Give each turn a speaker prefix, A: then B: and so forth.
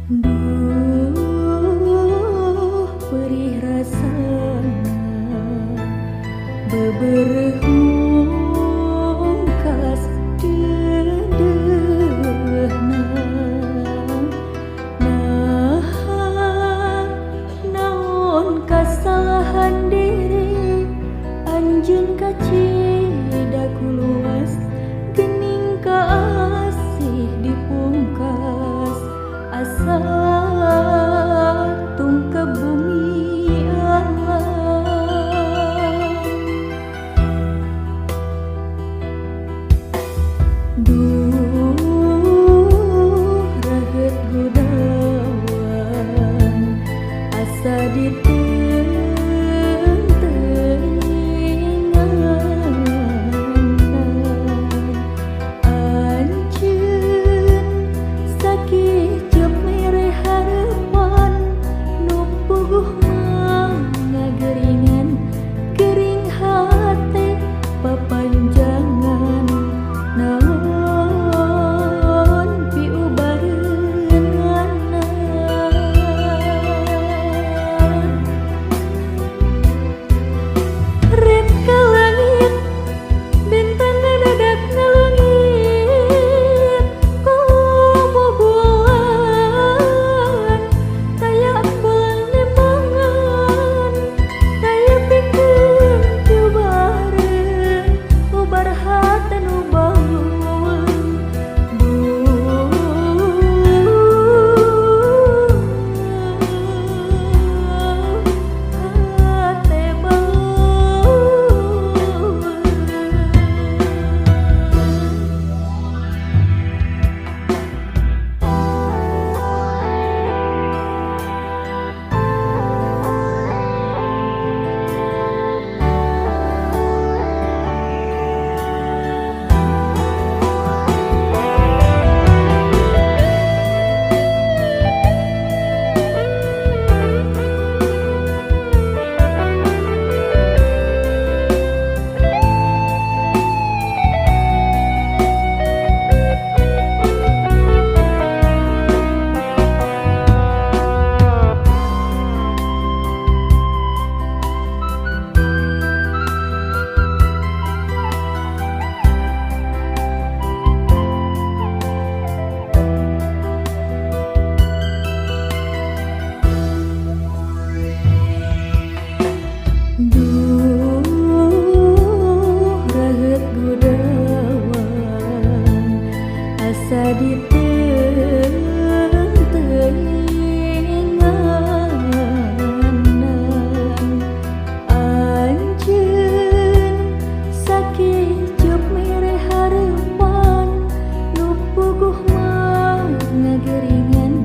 A: Duh, perih rasana beberehung kas dedeuhna. Naha naon kasalahan diri anjeun kacida kuluas geuning kaasih dipungkas asa tungkep bumi alam. Duh, raget gudawan asa diteuing-teuingan. Anjeun sakih ceuk mere harepan nu puguh mah ngageringan gering hate papanjangan naon piubareunana. Rek ka langit bintang ngadadak ngalungit kumu bulan taya bulan nemangan taya pikeun cubareun ubar hate nu bangun. Hate Duh, raget gudawan asa diteuing-teuingan. Anjeun sakih ceuk mere harepan nu puguh mah ngageringan